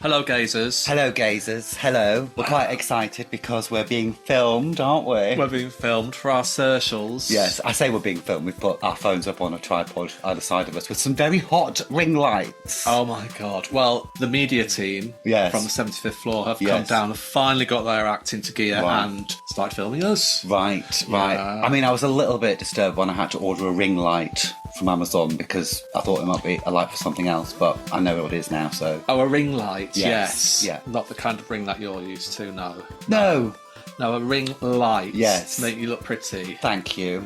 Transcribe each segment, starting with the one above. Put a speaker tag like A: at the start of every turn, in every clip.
A: Hello, gazers.
B: Hello, gazers. Hello. We're quite excited because we're being filmed, aren't we?
A: We're being filmed for our socials.
B: Yes, I say we're being filmed. We've put our phones up on a tripod either side of us with some very hot ring lights.
A: Oh my God. Well, the media team from the 75th floor have come down and finally got their act into gear and started filming us.
B: Right. I mean, I was a little bit disturbed when I had to order a ring light from Amazon because I thought it might be a light for something else, but I know what it is now, so...
A: Oh, a ring light, yes.
B: Yeah.
A: Not the kind of ring that you're used to, no.
B: No,
A: a ring light.
B: Yes.
A: To make you look pretty.
B: Thank you.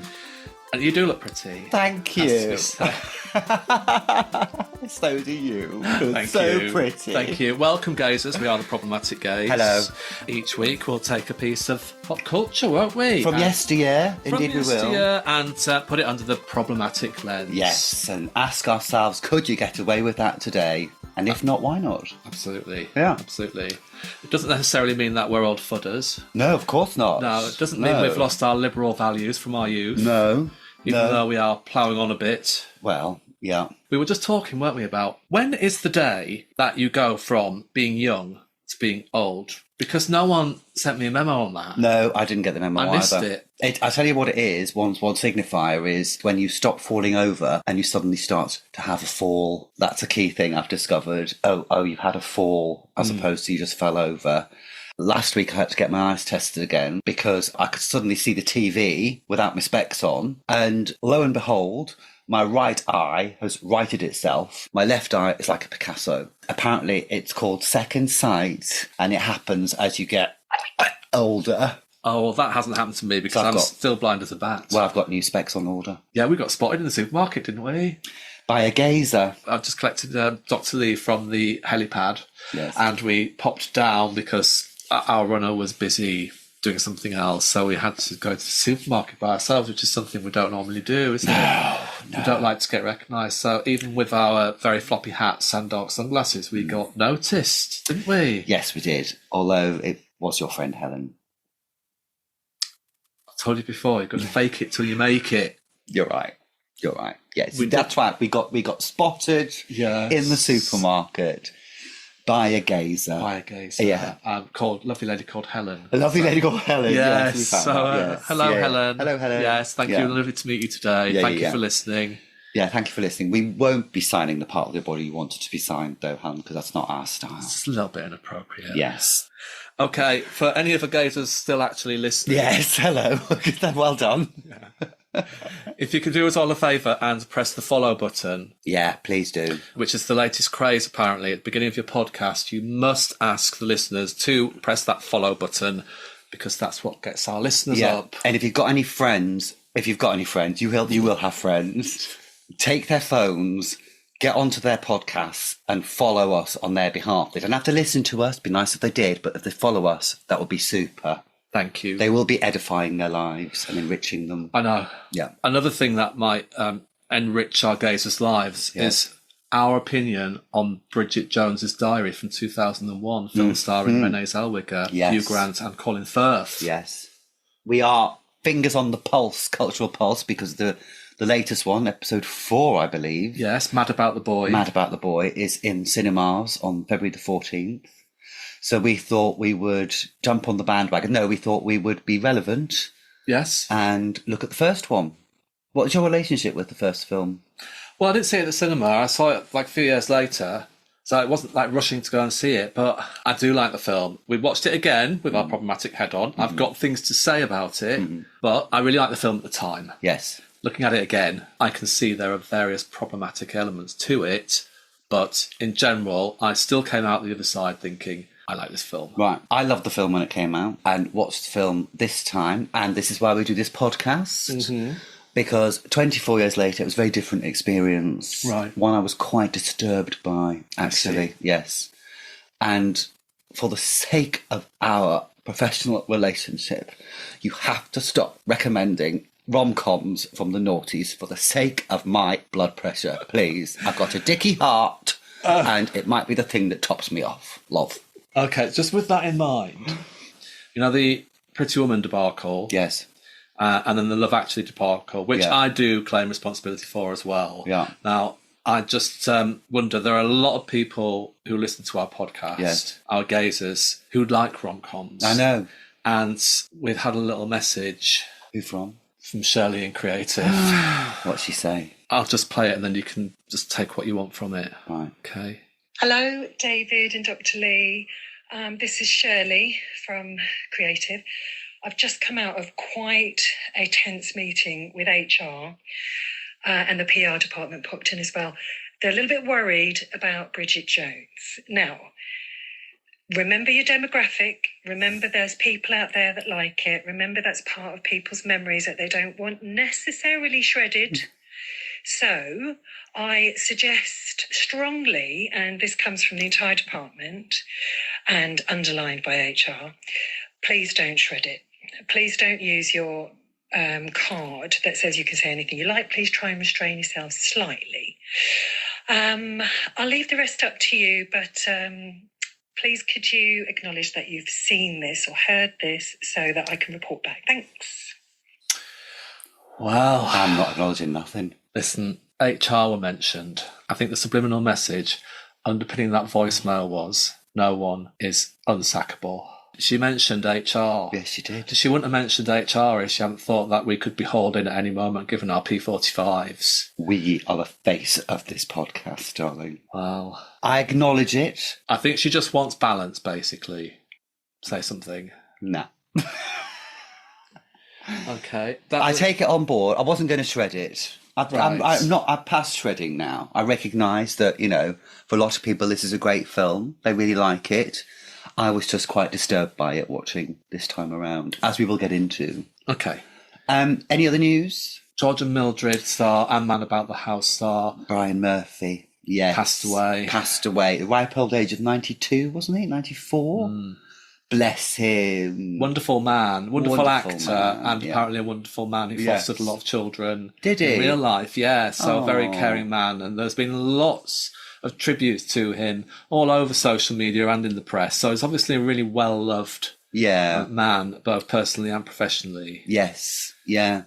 A: And you do look pretty.
B: Thank you. So do you.
A: Thank you.
B: Pretty.
A: Thank you. Welcome, gazers. We are the Problematic Gays.
B: Hello.
A: Each week we'll take a piece of pop culture, won't we?
B: From yesteryear, indeed we will.
A: And put it under the problematic lens.
B: Yes, and ask ourselves, could you get away with that today? And if not, why not?
A: Absolutely.
B: Yeah.
A: Absolutely. It doesn't necessarily mean that we're old fudders.
B: No, of course not.
A: No, it doesn't mean we've lost our liberal values from our youth.
B: No.
A: Even though we are ploughing on a bit.
B: Well, yeah.
A: We were just talking, weren't we, about when is the day that you go from being young to being old? Because no one sent me a memo on that.
B: No, I didn't get the memo either.
A: I missed it.
B: I tell you what it is, one signifier is when you stop falling over and you suddenly start to have a fall. That's a key thing I've discovered. Oh, you've had a fall as opposed to you just fell over. Last week I had to get my eyes tested again because I could suddenly see the TV without my specs on. And lo and behold, my right eye has righted itself. My left eye is like a Picasso. Apparently it's called second sight and it happens as you get older.
A: Oh, well, that hasn't happened to me because I'm still blind as a bat.
B: Well, I've got new specs on order.
A: Yeah, we got spotted in the supermarket, didn't we?
B: By a gazer.
A: I've just collected Dr. Lee from the helipad.
B: Yes.
A: And we popped down because our runner was busy doing something else, so we had to go to the supermarket by ourselves, which is something we don't normally do, isn't it?
B: No.
A: We don't like to get recognised. So even with our very floppy hats and dark sunglasses, we got noticed, didn't we?
B: Yes, we did. Although it was your friend Helen.
A: I told you before, you've got to fake it till you make it.
B: You're right. Yes, that's right. We got spotted in the supermarket. By a gazer.
A: Yeah. Lovely lady called Helen.
B: A lovely lady called Helen.
A: Yes. Hello, Helen.
B: Hello, Helen.
A: Yes, thank you. Lovely to meet you today. Thank you for listening.
B: Yeah, thank you for listening. We won't be signing the part of your body you wanted to be signed, though, Helen, because that's not our style.
A: It's a little bit inappropriate.
B: Yes.
A: Okay, for any of the gazers still actually listening.
B: Yes, hello. Well done.
A: Yeah. If you could do us all a favour and press the follow button.
B: Yeah, please do.
A: Which is the latest craze, apparently. At the beginning of your podcast, you must ask the listeners to press that follow button because that's what gets our listeners up.
B: And if you've got any friends, you will have friends, take their phones, get onto their podcasts and follow us on their behalf. They don't have to listen to us. It'd be nice if they did, but if they follow us, that would be super.
A: Thank you.
B: They will be edifying their lives and enriching them.
A: I know.
B: Yeah.
A: Another thing that might enrich our gazers' lives is our opinion on Bridget Jones's Diary from 2001, film starring Renee Zellweger, Hugh Grant and Colin Firth.
B: Yes. We are fingers on the pulse, cultural pulse, because the latest one, episode 4, I believe.
A: Yes, Mad About the Boy,
B: is in cinemas on February the 14th. So we thought we would jump on the bandwagon. No, we thought we would be relevant.
A: Yes.
B: And look at the first one. What was your relationship with the first film?
A: Well, I didn't see it at the cinema. I saw it like a few years later. So it wasn't like rushing to go and see it. But I do like the film. We watched it again with our problematic head on. I've got things to say about it. But I really liked the film at the time.
B: Yes.
A: Looking at it again, I can see there are various problematic elements to it. But in general, I still came out the other side thinking, I like this film.
B: Right. I loved the film when it came out and watched the film this time. And this is why we do this podcast. Because 24 years later, it was a very different experience.
A: Right.
B: One I was quite disturbed by, actually. Yes. And for the sake of our professional relationship, you have to stop recommending rom-coms from the noughties for the sake of my blood pressure, please. I've got a dicky heart and it might be the thing that tops me off. Love.
A: Okay, just with that in mind, you know, the Pretty Woman debacle.
B: Yes.
A: And then the Love Actually debacle, which I do claim responsibility for as well.
B: Yeah.
A: Now, I just wonder, there are a lot of people who listen to our podcast, our gazers, who like rom-coms.
B: I know.
A: And we've had a little message.
B: Who from?
A: From Shirley in Creative.
B: What's she say?
A: I'll just play it and then you can just take what you want from it.
B: Right.
A: Okay.
C: Hello, David and Dr. Lee. This is Shirley from Creative. I've just come out of quite a tense meeting with HR and the PR department popped in as well. They're a little bit worried about Bridget Jones. Now, remember your demographic. Remember there's people out there that like it. Remember that's part of people's memories that they don't want necessarily shredded. So I suggest strongly, and this comes from the entire department and underlined by HR, please don't shred it. Please don't use your card that says you can say anything you like. Please try and restrain yourself slightly. I'll leave the rest up to you, but please could you acknowledge that you've seen this or heard this so that I can report back? Thanks.
A: Well,
B: I'm not acknowledging nothing.
A: Listen, HR were mentioned. I think the subliminal message underpinning that voicemail was no one is unsackable. She mentioned HR.
B: Yes, she did.
A: She wouldn't have mentioned HR if she hadn't thought that we could be hauled in at any moment given our P45s.
B: We are the face of this podcast, darling.
A: Well,
B: I acknowledge it.
A: I think she just wants balance, basically. Say something.
B: Nah.
A: Okay.
B: I take it on board. I wasn't going to shred it. I'm past shredding now. I recognise that, for a lot of people, this is a great film. They really like it. I was just quite disturbed by it watching this time around, as we will get into.
A: Okay.
B: Any other news?
A: George and Mildred star and Man About the House star.
B: Brian Murphy, yes. Passed away. The ripe old age of 92, wasn't he? 94? Bless him.
A: Wonderful man, wonderful actor,
B: man,
A: and apparently a wonderful man who fostered a lot of children.
B: Did he?
A: In real life, yeah. So a very caring man. And there's been lots of tributes to him all over social media and in the press. So he's obviously a really well-loved man, both personally and professionally.
B: Yes, yeah.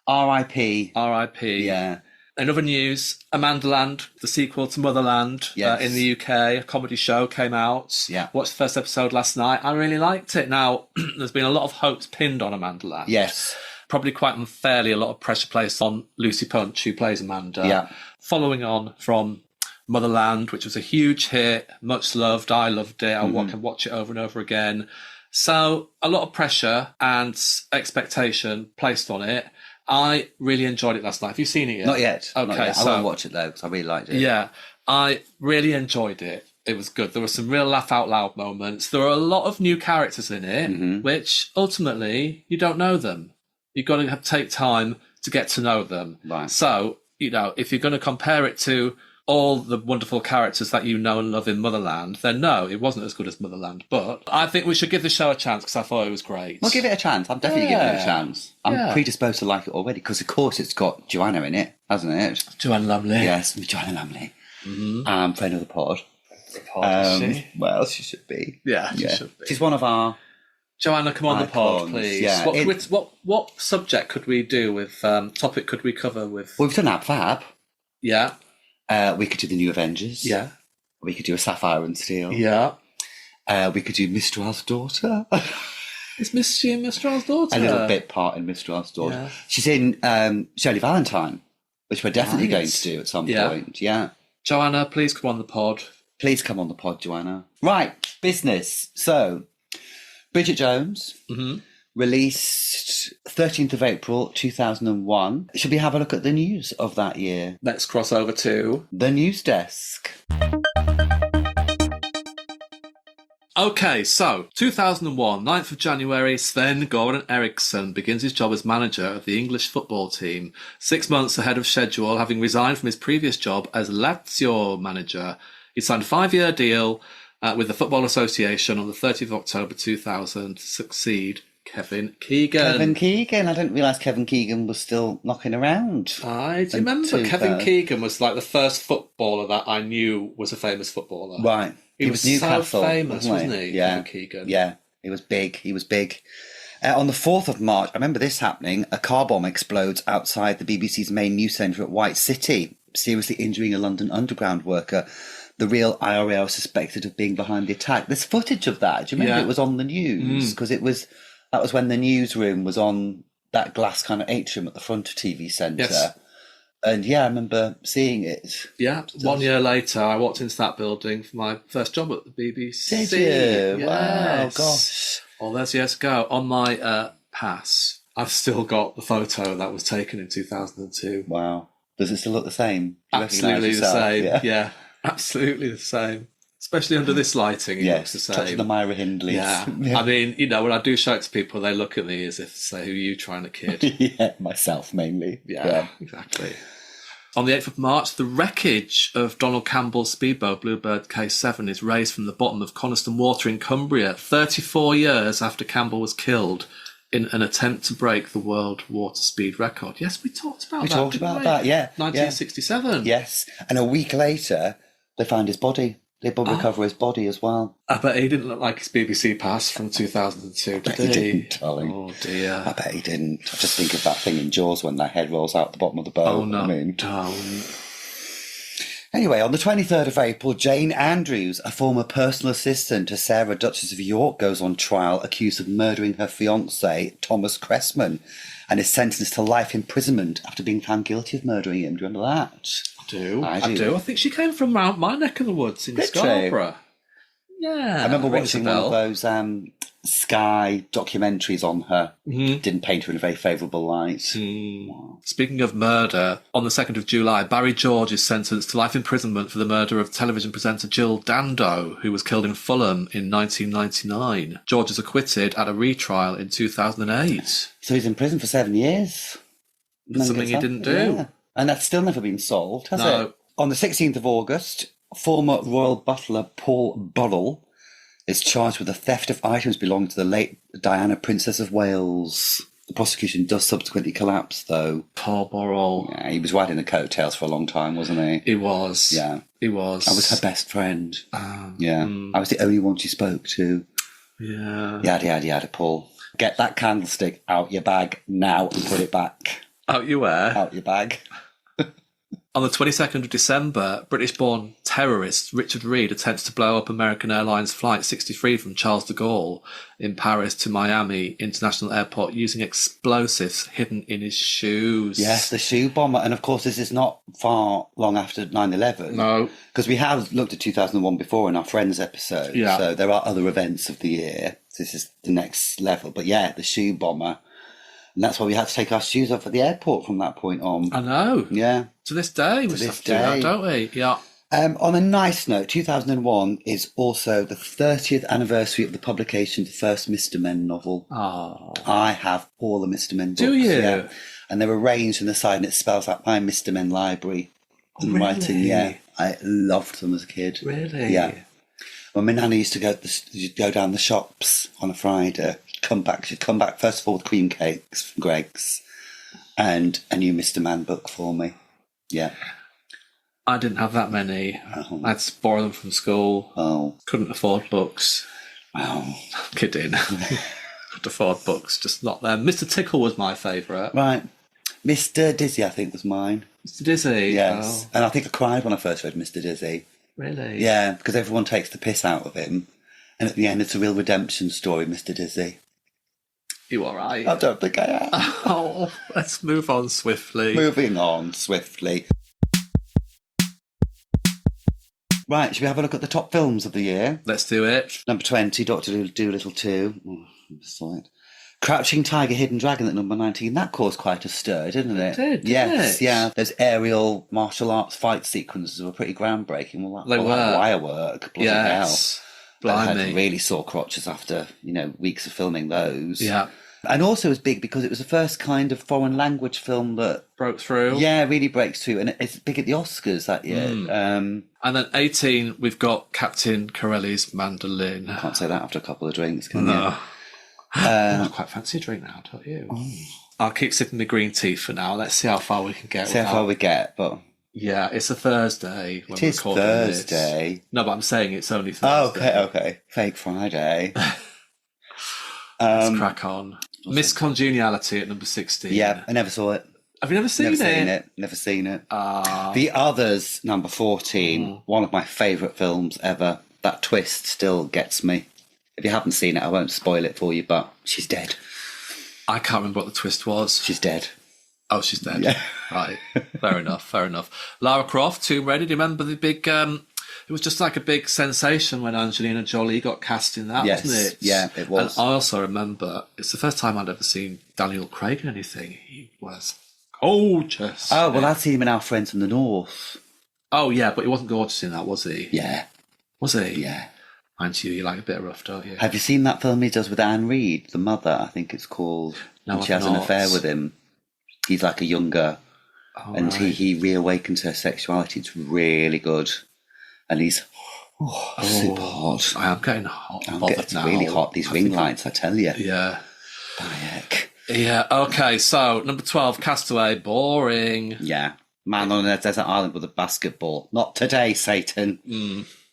B: R.I.P.
A: R.I.P.
B: Yeah.
A: In other news, Amandaland, the sequel to Motherland in the UK, a comedy show came out.
B: Yeah.
A: Watched the first episode last night. I really liked it. Now, there's been a lot of hopes pinned on Amandaland.
B: Yes.
A: Probably quite unfairly, a lot of pressure placed on Lucy Punch, who plays Amanda.
B: Yeah.
A: Following on from Motherland, which was a huge hit, much loved. I loved it. I can watch it over and over again. So a lot of pressure and expectation placed on it. I really enjoyed it last night. Have you seen it yet?
B: Not yet.
A: Okay,
B: Not yet.
A: so
B: I won't watch it though because I really liked it.
A: Yeah, I really enjoyed it. It was good. There were some real laugh out loud moments. There are a lot of new characters in it, which ultimately you don't know them. You've got to take time to get to know them.
B: Right.
A: So, if you're going to compare it to all the wonderful characters that you know and love in Motherland, then no, it wasn't as good as Motherland. But I think we should give the show a chance because I thought it was great.
B: Well, give it a chance. I'm definitely giving it a chance. I'm predisposed to like it already because, of course, it's got Joanna in it, hasn't it?
A: Joanna Lumley.
B: Yes, Joanna Lumley. Friend of the pod.
A: She?
B: Well, she should be.
A: Yeah, she should be.
B: She's one of our...
A: Joanna, come on the pod, please.
B: Yeah,
A: what subject could we do with, topic could we cover with...
B: Well, we've done AbFab.
A: Yeah.
B: We could do the New Avengers.
A: Yeah.
B: We could do a Sapphire and Steel.
A: Yeah.
B: We could do Mistral's Daughter.
A: Is she in Mistral's Daughter?
B: A little bit part in Mistral's Daughter.
A: Yeah.
B: She's in Shirley Valentine, which we're definitely going to do at some point. Yeah.
A: Joanna, please come on the pod.
B: Please come on the pod, Joanna. Right, business. So, Bridget Jones released 13th of April 2001. Should we have a look at the news of that year?
A: Let's cross over to
B: the news desk.
A: Okay, so 2001, 9th of January, Sven-Göran Eriksson begins his job as manager of the English football team, 6 months ahead of schedule, having resigned from his previous job as Lazio manager. He signed a 5-year deal with the Football Association on the 30th of October 2000 to succeed Kevin Keegan.
B: I didn't realise Kevin Keegan was still knocking around.
A: I do remember Kevin Keegan was like the first footballer that I knew was a famous footballer.
B: Right.
A: He was
B: Newcastle,
A: so famous, wasn't he?
B: Yeah.
A: Kevin Keegan.
B: Yeah, he was big. On the 4th of March, I remember this happening, a car bomb explodes outside the BBC's main news centre at White City. seriously injuring a London Underground worker. The real IRA was suspected of being behind the attack. There's footage of that. Do you remember it was on the news? Because that was when the newsroom was on that glass kind of atrium at the front of TV Centre.
A: Yes.
B: And yeah, I remember seeing it.
A: Yeah, 1 year later, I walked into that building for my first job at the BBC.
B: Did you?
A: Yes.
B: Wow, gosh.
A: All those years ago. On my pass, I've still got the photo that was taken in 2002.
B: Wow. Does it still look the same? Do you
A: Absolutely
B: recognise
A: the
B: yourself?
A: same. Yeah, absolutely the same. Especially under this lighting, it looks the same.
B: Touch of the Myra Hindleys.
A: Yeah. I mean, when I do show it to people, they look at me as if to say, who are you trying to kid?
B: Yeah, myself mainly.
A: Yeah, exactly. On the 8th of March, the wreckage of Donald Campbell's speedboat Bluebird K7 is raised from the bottom of Coniston Water in Cumbria, 34 years after Campbell was killed in an attempt to break the world water speed record. Yes, we talked about that.
B: We talked about that, yeah.
A: 1967.
B: Yes. And a week later, they found his body. They did recover his body as well.
A: I bet he didn't look like his BBC pass from 2002, did
B: He didn't, darling.
A: Oh, dear.
B: I bet he didn't. I just think of that thing in Jaws when that head rolls out the bottom of the boat.
A: Oh, no,
B: I mean,
A: don't.
B: Anyway, on the 23rd of April, Jane Andrews, a former personal assistant to Sarah, Duchess of York, goes on trial accused of murdering her fiancé, Thomas Cressman, and is sentenced to life imprisonment after being found guilty of murdering him. Do you remember that?
A: I do. I think she came from around my neck of the woods in Scarborough. Yeah.
B: I remember watching one of those Sky documentaries on her. Didn't paint her in a very favourable light.
A: Wow. Speaking of murder, on the 2nd of July, Barry George is sentenced to life imprisonment for the murder of television presenter Jill Dando, who was killed in Fulham in 1999. George is acquitted at a retrial in 2008.
B: So he's in prison for 7 years.
A: Something he didn't do.
B: Yeah. And that's still never been solved, has
A: No.
B: it? On the 16th of August, former royal butler Paul Burrell is charged with the theft of items belonging to the late Diana, Princess of Wales. The prosecution does subsequently collapse, though.
A: Paul Burrell.
B: Yeah, he was riding the coattails for a long time, wasn't he?
A: He was.
B: Yeah.
A: He was.
B: I was her best friend. I was the only one she spoke to.
A: Yeah.
B: Yada, Paul. Get that candlestick out your bag now and put it back.
A: Out you where?
B: Out your bag.
A: On the 22nd of December, British-born terrorist Richard Reed attempts to blow up American Airlines Flight 63 from Charles de Gaulle in Paris to Miami International Airport using explosives hidden in his shoes.
B: Yes, the shoe bomber. And of course, this is not far long after 9/11.
A: No.
B: Because we have looked at 2001 before in our Friends episode.
A: Yeah.
B: So there are other events of the year. This is the next level. But yeah, the shoe bomber. And that's why we had to take our shoes off at the airport from that point on.
A: I know.
B: Yeah.
A: To this day, we have to do that, don't we? Yeah.
B: On a nice note, 2001 is also the 30th anniversary of the publication of the first Mr. Men novel.
A: Oh.
B: I have all the Mr. Men books.
A: Do you?
B: Yeah. And they're arranged on the side and it spells out my Mr. Men library. And
A: Really?
B: writing, yeah. I loved them as a kid.
A: Really?
B: Yeah. When my nana used to go down the shops on a Friday, she'd come back first of all with cream cakes from Greg's and a new Mr. Man book for me. Yeah.
A: I didn't have that many.
B: Oh.
A: I had to borrow them from school.
B: Oh.
A: Couldn't afford books.
B: Wow.
A: Kidding. Could afford books, just not them. Mr. Tickle was my favourite.
B: Right. Mr. Dizzy, I think, was mine.
A: Mr. Dizzy?
B: Yes.
A: Oh.
B: And I think I cried when I first read Mr. Dizzy.
A: Really?
B: Yeah, because everyone takes the piss out of him. And at the end, it's a real redemption story, Mr. Dizzy.
A: You all right?
B: I don't think I am.
A: Oh, let's move on swiftly.
B: Moving on swiftly. Right, should we have a look at the top films of the year?
A: Let's do it.
B: Number 20, Dr. Dolittle 2. Oh, I saw it. Crouching Tiger, Hidden Dragon at number 19. That caused quite a stir, didn't it?
A: Didn't
B: Yes,
A: it?
B: yeah. Those aerial martial arts fight sequences were pretty groundbreaking. Well,
A: They were.
B: wire work. Bloody
A: Yes.
B: hell. They had
A: Blimey.
B: really sore crotches after, weeks of filming those.
A: Yeah.
B: And also it was big because it was the first kind of foreign language film that,
A: Broke through.
B: yeah, really breaks through. And it's big at the Oscars that year.
A: And then 18, we've got Captain Corelli's Mandolin.
B: Can't say that after a couple of drinks, can
A: No.
B: you?
A: I quite fancy a drink now, don't you? I'll keep sipping the green tea for now. Let's see how far we can get.
B: See how far we get, but...
A: Yeah, it's a Thursday. When
B: It is
A: we're recording
B: Thursday.
A: This. No, but I'm saying it's only
B: Oh,
A: Thursday.
B: okay. Fake Friday.
A: Let's crack on. Miss Congeniality at number 16.
B: Yeah, I never saw it.
A: Have you never seen it?
B: Never seen it. The Others, number 14, one of my favourite films ever. That twist still gets me. If you haven't seen it, I won't spoil it for you, but she's dead.
A: I can't remember what the twist was.
B: She's dead.
A: Oh, she's dead.
B: Yeah.
A: Right. Fair enough. Lara Croft, Tomb Raider. Do you remember the big... it was just like a big sensation when Angelina Jolie got cast in that, wasn't it?
B: Yeah, it was.
A: And I also remember, it's the first time I'd ever seen Daniel Craig in anything. He was gorgeous.
B: Oh, well, I'd seen him in Our Friends from the North.
A: Oh, yeah, but he wasn't gorgeous in that, was he?
B: Yeah.
A: Was he?
B: Yeah.
A: Mind you like a bit rough, don't you?
B: Have you seen that film he does with Anne Reid, the mother, I think it's called?
A: No,
B: and she
A: I've
B: has an
A: not.
B: affair with him. He's like a younger... and
A: right.
B: he reawakens her sexuality. It's really good. And he's super hot.
A: I am getting hot.
B: It's really hot. These ring lights, I tell you.
A: Yeah.
B: Heck.
A: Yeah, okay, so number 12, Castaway, boring.
B: Yeah. Man on a desert island with a basketball. Not today, Satan.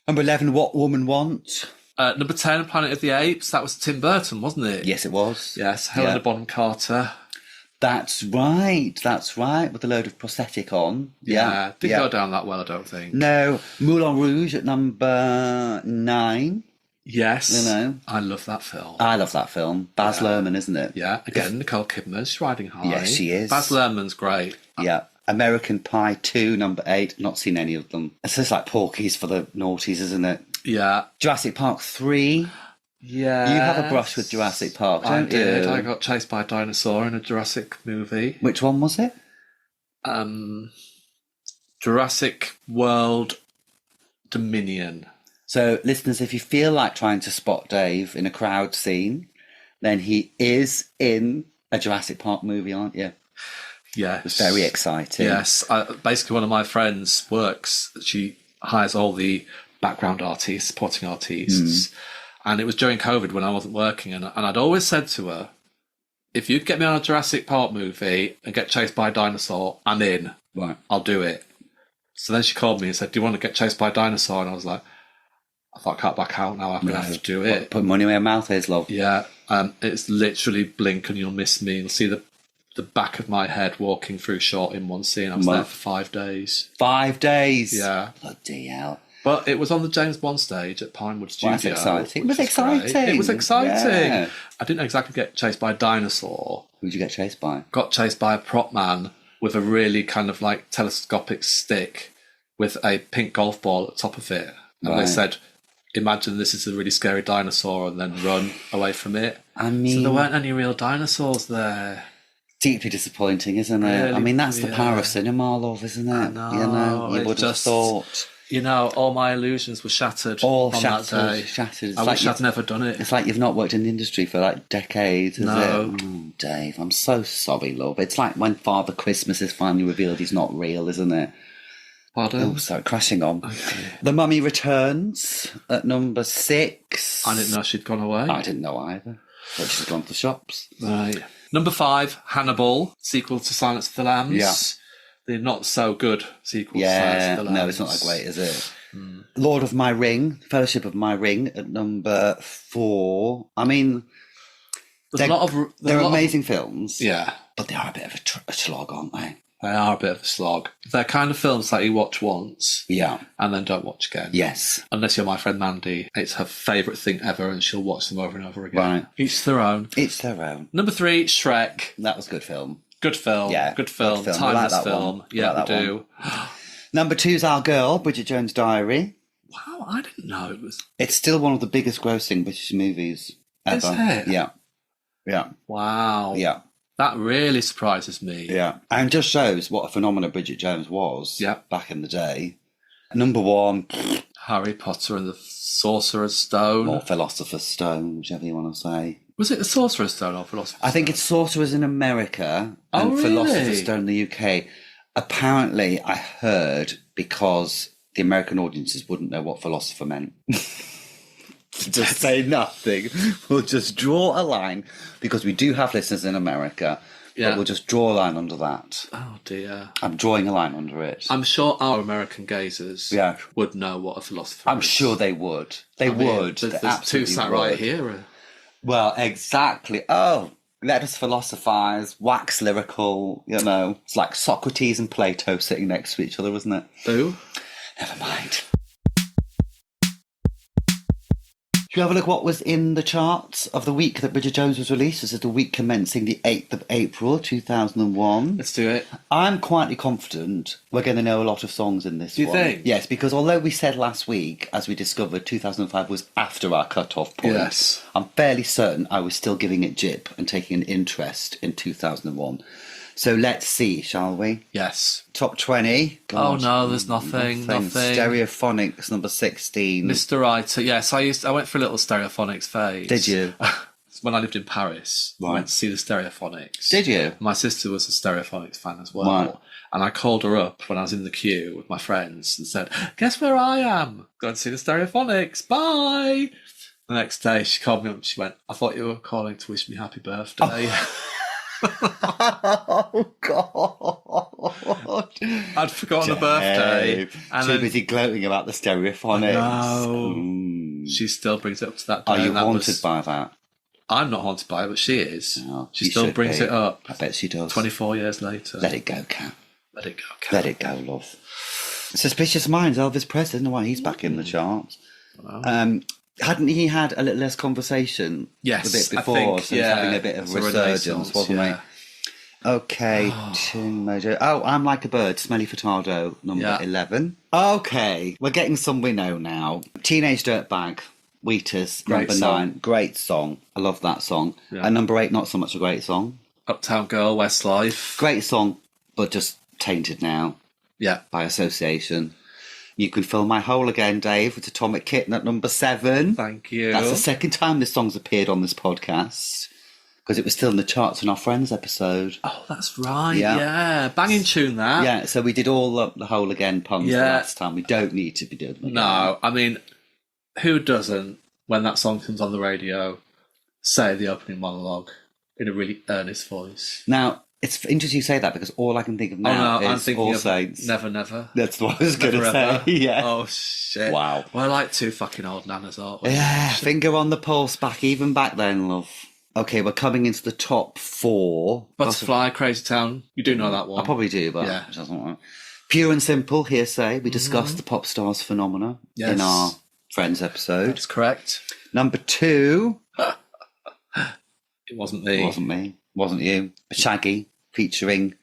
B: Number 11, What Woman Want.
A: Number 10, Planet of the Apes. That was Tim Burton, wasn't it?
B: Yes, it was.
A: Yes, Helena Bonham Carter.
B: That's right, with a load of prosthetic on.
A: Yeah, didn't go down that well, I don't think.
B: No, Moulin Rouge at number 9.
A: Yes.
B: You know.
A: I love that film.
B: I love that film. Baz Luhrmann, isn't it?
A: Yeah, again, Nicole Kidman. She's riding high.
B: Yes, she is.
A: Baz Luhrmann's great.
B: Yeah. American Pie 2, number 8. Not seen any of them. It's just like Porky's for the noughties, isn't it?
A: Yeah.
B: Jurassic Park 3.
A: Yeah.
B: You have a brush with Jurassic Park, don't you?
A: I did. I got chased by a dinosaur in a Jurassic movie.
B: Which one was it?
A: Jurassic World Dominion.
B: So, listeners, if you feel like trying to spot Dave in a crowd scene, then he is in a Jurassic Park movie, aren't you?
A: Yes.
B: It's very exciting.
A: Yes. Basically, one of my friends works, she hires all the background artists, supporting artists. And it was during COVID when I wasn't working. And I'd always said to her, if you get me on a Jurassic Park movie and get chased by a dinosaur, I'm in.
B: Right.
A: I'll do it. So then she called me and said, do you want to get chased by a dinosaur? And I was like, I thought I can't back out now. I'm going to have to do it.
B: Put money where your mouth is, love.
A: Yeah. It's literally blink and you'll miss me. You'll see the back of my head walking through shot in one scene. I was there for 5 days.
B: 5 days?
A: Yeah.
B: Bloody hell.
A: But it was on the James Bond stage at Pinewood Studio.
B: Well, that's exciting. It was
A: great.
B: exciting.
A: It was exciting.
B: Yeah.
A: I didn't exactly get chased by a dinosaur.
B: Who'd you get chased by?
A: Got chased by a prop man with a really kind of like telescopic stick with a pink golf ball at the top of it. And they said, imagine this is a really scary dinosaur and then run away from it.
B: I mean...
A: So there weren't any real dinosaurs there.
B: Deeply disappointing, isn't it?
A: Really,
B: I mean, that's the power of cinema, love, isn't it?
A: I know,
B: you know, you would have thought...
A: You know, all my illusions were shattered
B: All
A: on
B: shattered,
A: that day.
B: shattered. It's
A: I
B: like
A: wish I'd never done it.
B: It's like you've not worked in the industry for like decades, is
A: No.
B: it? Oh, Dave, I'm so sorry, love. It's like when Father Christmas is finally revealed he's not real, isn't it?
A: Pardon?
B: Oh, sorry, crashing on.
A: Okay.
B: The Mummy Returns at number 6.
A: I didn't know she'd gone away.
B: I didn't know either. But she's gone to the shops.
A: Right. Number 5, Hannibal, sequel to Silence of the Lambs.
B: Yeah.
A: The not so good sequel to Silence
B: Yeah,
A: of the Lambs.
B: no, it's not that great, is it? Lord of My Ring, Fellowship of My Ring at number 4. I mean,
A: There's
B: they're amazing films.
A: Yeah.
B: But they are a bit of a slog, aren't they?
A: They are a bit of a slog. They're kind of films that you watch once
B: Yeah.
A: and then don't watch again.
B: Yes.
A: Unless you're my friend Mandy. It's her favourite thing ever and she'll watch them over and over again.
B: Right.
A: Each their own.
B: It's their own.
A: Number 3, Shrek.
B: That was a good film.
A: Good film.
B: Yeah,
A: Good film.
B: good film. I like
A: Timeless
B: that one.
A: film.
B: I
A: Yeah,
B: like
A: we
B: that
A: do.
B: Number 2's Our Girl, Bridget Jones' Diary.
A: Wow, I didn't know it was...
B: It's still one of the biggest grossing British movies ever.
A: Is it?
B: Yeah. Yeah.
A: Wow.
B: Yeah.
A: That really surprises me.
B: Yeah. And just shows what a phenomenon Bridget Jones was back in the day. Number 1,
A: Harry Potter and the Sorcerer's Stone.
B: or Philosopher's Stone, whichever you want to say.
A: Was it the Sorcerer's Stone or Philosopher's Stone?
B: I think it's Sorcerers in America and
A: really?
B: Philosopher's Stone in the UK. Apparently, I heard because the American audiences wouldn't know what philosopher meant. Just say nothing. We'll just draw a line because we do have listeners in America.
A: Yeah.
B: But we'll just draw a line under that.
A: Oh, dear.
B: I'm drawing a line under it.
A: I'm sure our American gazers would know what a philosopher
B: I'm
A: is.
B: sure they would. They would.
A: There's
B: They
A: two
B: absolutely
A: sat
B: would.
A: right here.
B: Well, exactly. Oh, Let us philosophise, wax lyrical, you know. It's like Socrates and Plato sitting next to each other, isn't it?
A: Ooh.
B: Never mind. Should we have a look what was in the charts of the week that Bridget Jones was released? This is the week commencing the 8th of April, 2001.
A: Let's do it.
B: I'm quietly confident we're going to know a lot of songs in this
A: Do you
B: one.
A: think?
B: Yes, because although we said last week, as we discovered, 2005 was after our cut-off point,
A: Yes.
B: I'm fairly certain I was still giving it jip and taking an interest in 2001. So let's see, shall we?
A: Yes.
B: Top 20.
A: Oh no, there's nothing.
B: Stereophonics, number 16.
A: Mr. Writer. Yes, I went for a little Stereophonics phase.
B: Did you?
A: When I lived in Paris, I
B: Right.
A: went to see the Stereophonics.
B: Did you?
A: My sister was a Stereophonics fan as well.
B: Right.
A: And I called her up when I was in the queue with my friends and said, guess where I am? Going to see the Stereophonics. Bye. The next day she called me up and she went, I thought you were calling to wish me happy birthday.
B: Oh, God.
A: I'd forgotten the birthday. And
B: Too
A: then
B: busy gloating about the Stereophonics.
A: No. She still brings it up to that day.
B: Are you
A: and that
B: haunted
A: was-
B: by that?
A: I'm not haunted by it, but she is.
B: Oh,
A: she
B: you
A: still
B: should
A: brings
B: be.
A: it up.
B: I bet she does.
A: 24 years later.
B: Let it go, Kat.
A: Let it go.
B: Let it go, love. Suspicious Minds, Elvis Presley. I don't know why he's back in the charts.
A: Wow.
B: Hadn't he had a little less conversation
A: Yes,
B: a bit
A: I
B: before?
A: think,
B: So he's
A: yeah.
B: having a bit of
A: It's a
B: resurgence,
A: renaissance,
B: wasn't
A: yeah.
B: he? Okay, Tune Mojo. Oh, I'm Like a Bird, Smelly Furtado, number
A: Yeah.
B: 11. Okay, we're getting some we know now. Teenage Dirtbag, Wheatus,
A: Great
B: number
A: song.
B: 9. Great song. I love that song.
A: Yeah.
B: And number 8, not so much a great song.
A: Uptown Girl, Westlife.
B: Great song, but just tainted now
A: Yeah.
B: by association. You Can Fill My Hole Again, Dave, with Atomic Kitten at number 7.
A: Thank you.
B: That's the second time this song's appeared on this podcast, because it was still in the charts in our Friends episode.
A: Oh, that's right.
B: Yeah.
A: Yeah. Banging tune, that.
B: Yeah, so we did all the Hole Again puns the
A: Yeah.
B: last time. We don't need to be doing them again.
A: No, I mean, who doesn't, when that song comes on the radio, say the opening monologue in a really earnest voice?
B: Now, it's interesting you say that, because all I can think of
A: Oh,
B: now
A: no, I'm
B: is
A: thinking
B: All
A: of
B: Saints.
A: Never, Never.
B: That's what I was going to
A: Never
B: say.
A: Ever.
B: Yeah.
A: Oh, shit.
B: Wow.
A: We're like two fucking old nanas, aren't we?
B: Yeah, finger on the pulse even back then, love. Okay, we're coming into the top 4.
A: Butterfly, Crazy Town. You do know that one.
B: I probably do, but
A: Yeah.
B: it doesn't work. Pure and Simple, Hearsay. We discussed the pop stars phenomena
A: Yes.
B: in our Friends episode.
A: That's correct.
B: Number 2,
A: It wasn't me.
B: wasn't me, wasn't you. Shaggy, featuring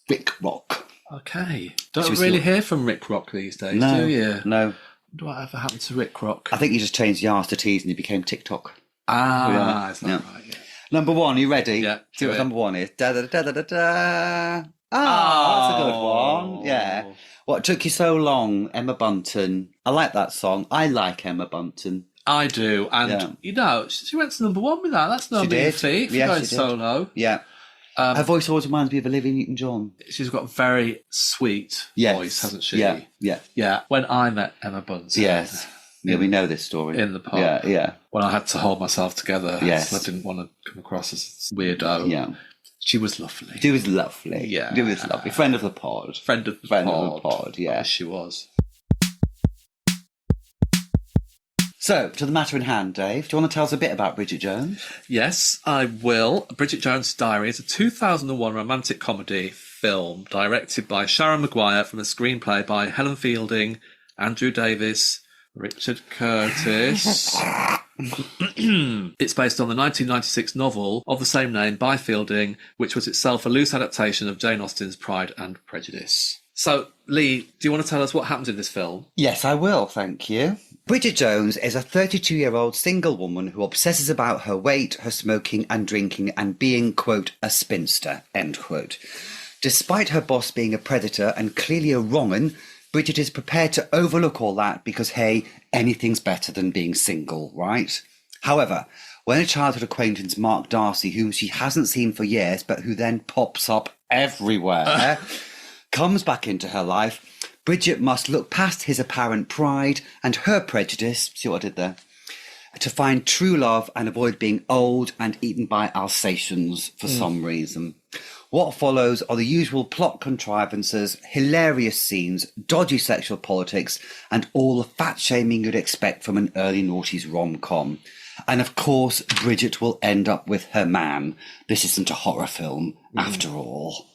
B: Rick Rock.
A: Okay.
B: She
A: Don't
B: was
A: really
B: still-
A: hear from Rick Rock these days,
B: No,
A: do you?
B: no.
A: Whatever happened to Rick Rock?
B: I think he just changed the R's to T's and he became TikTok.
A: Ah, is that
B: Yeah.
A: right? Yeah.
B: Number 1, you ready?
A: Yeah,
B: See
A: do
B: what
A: it.
B: number 1 is. Da da da da da da. Oh, that's a good one. Yeah. What took you so long, Emma Bunton? I like that song. I like Emma Bunton.
A: I do, and
B: Yeah.
A: you know, she went to number 1 with that. That's no
B: She
A: mean
B: did.
A: feat for
B: Yes,
A: going
B: she did.
A: solo.
B: Yeah. Her voice always reminds me of Olivia Newton-John.
A: She's got a very sweet
B: Yes.
A: voice, hasn't she?
B: Yeah, yeah.
A: Yeah. When I met Emma Bunton,
B: Yes. Yeah, we know this story.
A: in the pub,
B: Yeah, yeah,
A: when I had to hold myself together,
B: Yes.
A: so I didn't want to come across as a weirdo.
B: yeah.
A: She was lovely.
B: She was lovely.
A: Yeah.
B: She was lovely. Friend of the pod.
A: Friend of the
B: Friend
A: pod.
B: of the pod, yeah.
A: Yes, she was.
B: So, to the matter in hand, Dave. Do you want to tell us a bit about Bridget Jones?
A: Yes, I will. Bridget Jones' Diary is a 2001 romantic comedy film directed by Sharon Maguire from a screenplay by Helen Fielding, Andrew Davis, Richard Curtis. It's based on the 1996 novel of the same name by Fielding, which was itself a loose adaptation of Jane Austen's Pride and Prejudice. So, Lee, do you want to tell us what happens in this film?
B: Yes, I will, thank you. Bridget Jones is a 32-year-old single woman who obsesses about her weight, her smoking and drinking, and being, quote, a spinster, end quote. Despite her boss being a predator and clearly a wrong'un, Bridget is prepared to overlook all that because, hey, anything's better than being single, right? However, when a childhood acquaintance, Mark Darcy, whom she hasn't seen for years but who then pops up everywhere, comes back into her life, Bridget must look past his apparent pride and her prejudice, see what I did there, to find true love and avoid being old and eaten by Alsatians for some reason. What follows are the usual plot contrivances, hilarious scenes, dodgy sexual politics, and all the fat shaming you'd expect from an early noughties rom-com. And of course, Bridget will end up with her man. This isn't a horror film, after all.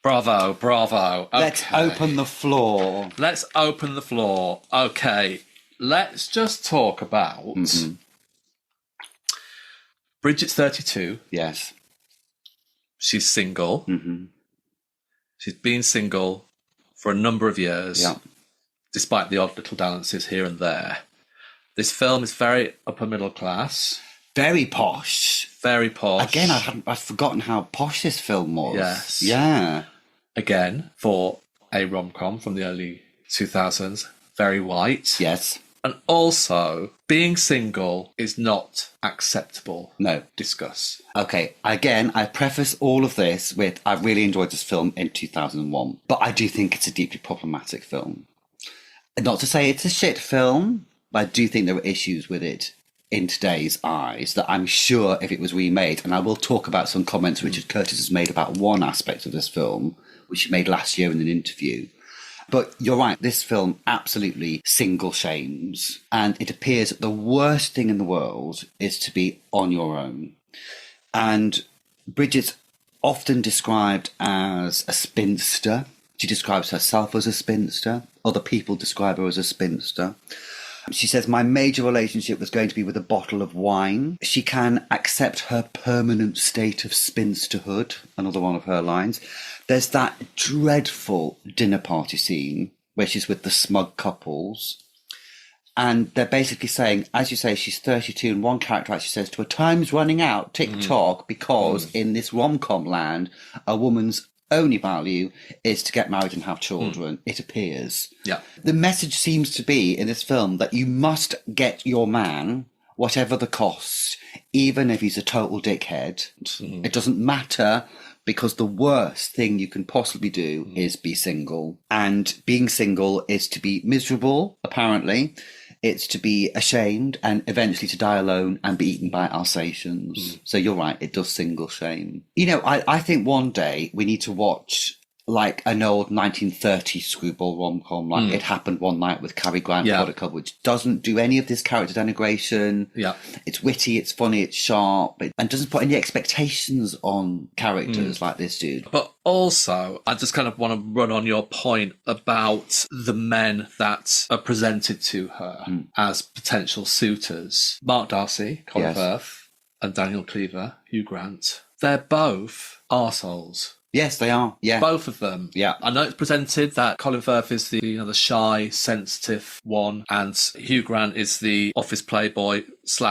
A: Bravo, bravo. Okay.
B: Let's open the floor.
A: Let's open the floor. Okay, let's just talk about... Bridget's 32.
B: Yes.
A: She's single. She's been single for a number of years, despite the odd little dances here and there. This film is very upper middle class.
B: Very posh.
A: Very posh.
B: Again, I'd forgotten how posh this film was.
A: Yes.
B: Yeah.
A: Again, for a rom-com from the early 2000s, very white.
B: Yes.
A: And also, being single is not acceptable.
B: No.
A: Discuss.
B: Okay, again, I preface all of this with I really enjoyed this film in 2001, but I do think it's a deeply problematic film. Not to say it's a shit film, but I do think there were issues with it in today's eyes that I'm sure if it was remade, and I will talk about some comments Richard Curtis has made about one aspect of this film, which he made last year in an interview. But you're right, this film absolutely single shames, and it appears that the worst thing in the world is to be on your own. And Bridget's often described as a spinster. She describes herself as a spinster. Other people describe her as a spinster. She says, my major relationship was going to be with a bottle of wine. She can accept her permanent state of spinsterhood, another one of her lines. There's that dreadful dinner party scene where she's with the smug couples. And they're basically saying, as you say, she's 32, and one character actually says to her, time's running out, tick-tock, because in this rom-com land, a woman's only value is to get married and have children, it appears.
A: Yeah.
B: The message seems to be in this film that you must get your man, whatever the cost, even if he's a total dickhead. It doesn't matter, because the worst thing you can possibly do is be single. And being single is to be miserable, apparently. It's to be ashamed and eventually to die alone and be eaten by Alsatians. So you're right, it does single shame. You know, I think one day we need to watch like an old 1930s screwball rom-com, like It Happened One Night with Cary Grant, which doesn't do any of this character denigration. Yeah. It's witty, it's funny, it's sharp, and doesn't put any expectations on characters like this dude.
A: But also, I just kind of want to run on your point about the men that are presented to her as potential suitors. Mark Darcy, Colin Firth, and Daniel Cleaver, Hugh Grant. They're both arseholes.
B: Yes, they are. Yeah,
A: both of them.
B: Yeah,
A: I know it's presented that Colin Firth is the shy, sensitive one, and Hugh Grant is the office playboy /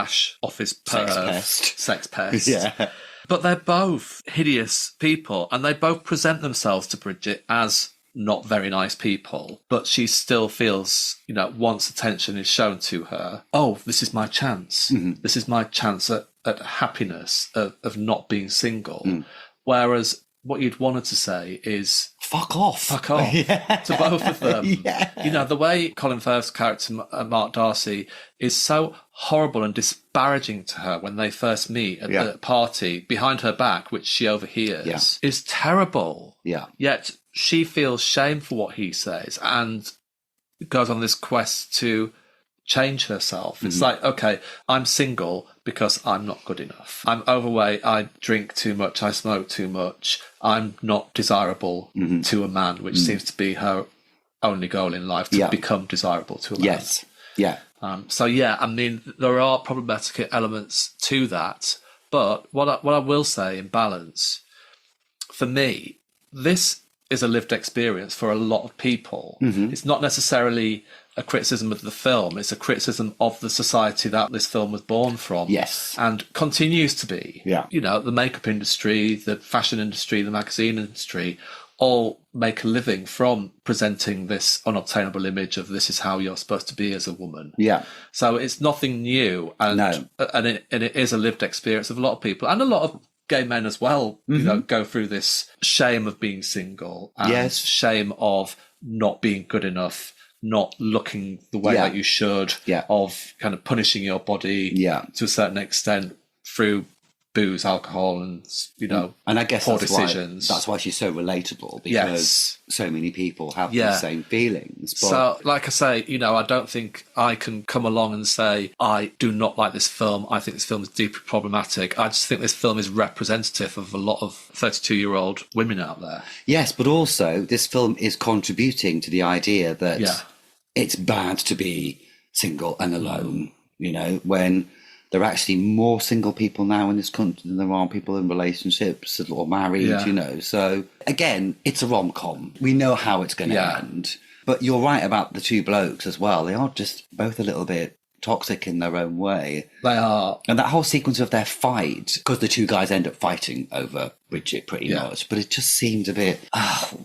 A: office sex pest.
B: Yeah,
A: but they're both hideous people, and they both present themselves to Bridget as not very nice people. But she still feels, once attention is shown to her, oh, this is my chance. This is my chance at happiness of not being single. Whereas what you'd wanted to say is
B: fuck off
A: to both of them. The way Colin Firth's character Mark Darcy is so horrible and disparaging to her when they first meet at the party behind her back, which she overhears, is terrible. Yet she feels shame for what he says and goes on this quest to change herself. It's like, okay, I'm single because I'm not good enough. I'm overweight, I drink too much, I smoke too much, I'm not desirable to a man, which seems to be her only goal in life, to become desirable to a man.
B: Yes. Yeah.
A: There are problematic elements to that, but what I will say in balance, for me, this is a lived experience for a lot of people. It's not necessarily a criticism of the film, it's a criticism of the society that this film was born from.
B: Yes.
A: And continues to be.
B: Yeah.
A: The makeup industry, the fashion industry, the magazine industry, all make a living from presenting this unobtainable image of this is how you're supposed to be as a woman.
B: Yeah.
A: So it's nothing new, and it is a lived experience of a lot of people, and a lot of gay men as well, go through this shame of being single and shame of not being good enough, not looking the way that you should, of kind of punishing your body to a certain extent through booze, alcohol, and,
B: and I guess
A: poor
B: that's
A: decisions.
B: That's why she's so relatable, because so many people have the same feelings. But...
A: So, like I say, I don't think I can come along and say, I do not like this film. I think this film is deeply problematic. I just think this film is representative of a lot of 32-year-old women out there.
B: Yes, but also this film is contributing to the idea that it's bad to be single and alone, when there are actually more single people now in this country than there are people in relationships or married, So, again, it's a rom-com. We know how it's going to end. But you're right about the two blokes as well. They are just both a little bit toxic in their own way.
A: They are.
B: And that whole sequence of their fight, because the two guys end up fighting over Bridget pretty much, but it just seemed a bit,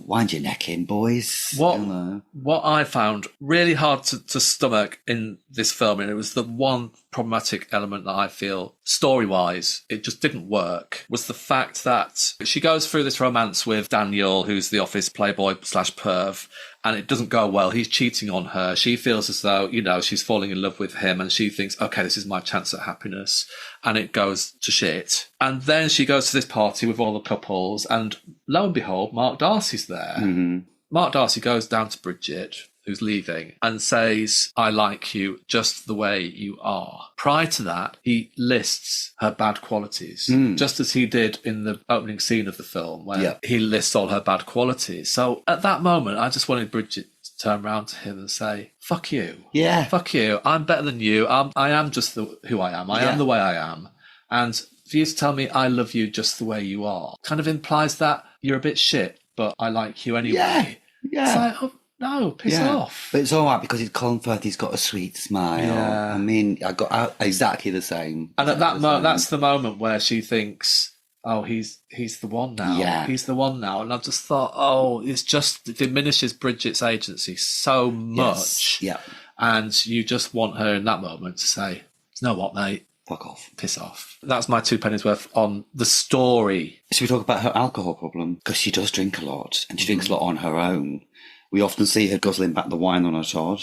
B: wind your neck in, boys.
A: What I found really hard to stomach in this film, and it was the one problematic element that I feel, story-wise, it just didn't work, was the fact that she goes through this romance with Daniel, who's the office playboy/perv, and it doesn't go well. He's cheating on her. She feels as though, she's falling in love with him, and she thinks, okay, this is my chance at happiness, and it goes to shit. And then she goes to this party with all the couples, and lo and behold, Mark Darcy's there.
B: Mm-hmm.
A: Mark Darcy goes down to Bridget, who's leaving, and says, I like you just the way you are. Prior to that, he lists her bad qualities, just as he did in the opening scene of the film, where he lists all her bad qualities. So at that moment, I just wanted Bridget to turn around to him and say, fuck you.
B: Yeah.
A: Fuck you. I'm better than you. I am just who I am. I am the way I am. And for you to tell me I love you just the way you are kind of implies that you're a bit shit, but I like you anyway.
B: Yeah.
A: It's like, oh, no, piss off.
B: But it's all right because Colin Firth's got a sweet smile.
A: Yeah.
B: I mean, I got exactly the same.
A: And at that moment, that's the moment where she thinks, oh, he's the one now.
B: Yeah.
A: He's the one now. And I just thought, it diminishes Bridget's agency so much.
B: Yes. Yeah.
A: And you just want her in that moment to say, you know what, mate?
B: Fuck off.
A: Piss off. That's my 2 pennies worth on the story.
B: Should we talk about her alcohol problem? Because she does drink a lot, and she drinks a lot on her own. We often see her guzzling back the wine on her Todd.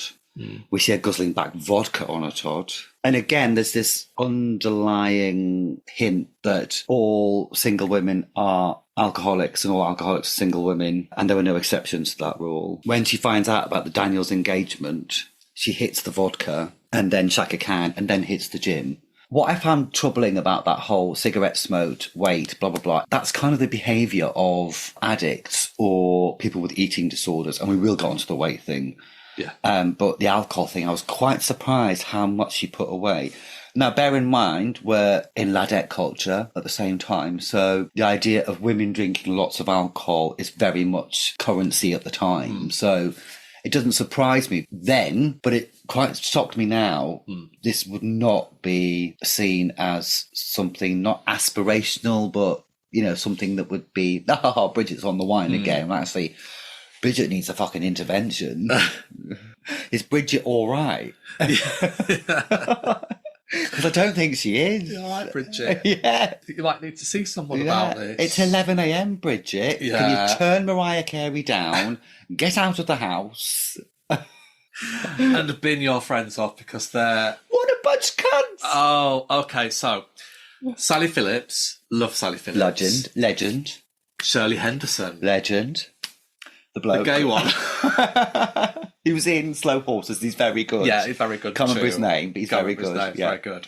B: We see her guzzling back vodka on her Todd. And again, there's this underlying hint that all single women are alcoholics and all alcoholics are single women, and there are no exceptions to that rule. When she finds out about the Daniels engagement, she hits the vodka and then Shaka Khan and then hits the gym. What I found troubling about that whole cigarette smoked, wait, blah, blah, blah, that's kind of the behaviour of addicts or people with eating disorders. And we will go on to the weight thing.
A: Yeah.
B: But the alcohol thing, I was quite surprised how much she put away. Now, bear in mind, we're in ladette culture at the same time. So the idea of women drinking lots of alcohol is very much currency at the time. So it doesn't surprise me then, but it quite shocked me now. This would not be seen as something not aspirational, but, something that would be, Bridget's on the wine again. Actually, Bridget needs a fucking intervention. Is Bridget all right? Because I don't think she is.
A: You're right, Bridget.
B: Yeah.
A: You might need to see someone about this.
B: It's 11 a.m, Bridget.
A: Yeah.
B: Can you turn Mariah Carey down, get out of the house,
A: and bin your friends off because they're...
B: What a bunch of cunts!
A: Oh, okay, so Sally Phillips. Love Sally Phillips.
B: Legend.
A: Shirley Henderson.
B: Legend. The bloke.
A: The gay one.
B: He was in Slow Horses. He's very good.
A: Yeah, he's very good.
B: Can't remember his name, but he's very good.
A: Very good.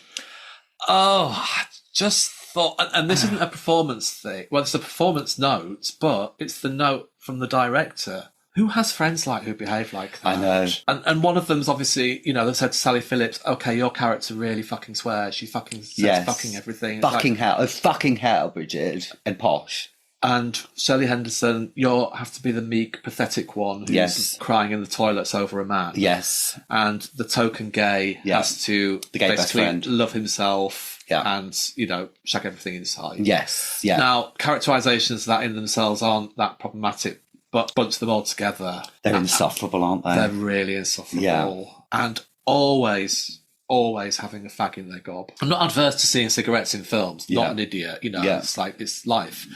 A: Oh, I just thought... And this isn't a performance thing. Well, it's a performance note, but it's the note from the director. Who has friends who behave like that?
B: I know.
A: And one of them's obviously, they said to Sally Phillips, okay, your character really fucking swears. She fucking says fucking everything.
B: Fucking hell. Oh, fucking hell, Bridget. And posh.
A: And Shirley Henderson, you have to be the meek, pathetic one who's crying in the toilets over a man.
B: Yes.
A: And the token gay has to
B: the gay best friend.
A: Love himself and, shag everything inside.
B: Yes. Yeah.
A: Now, characterisations that in themselves aren't that problematic, but bunch them all together.
B: They're insufferable, aren't they?
A: They're really insufferable.
B: Yeah.
A: And always having a fag in their gob. I'm not adverse to seeing cigarettes in films. Not an idiot. It's like, it's life.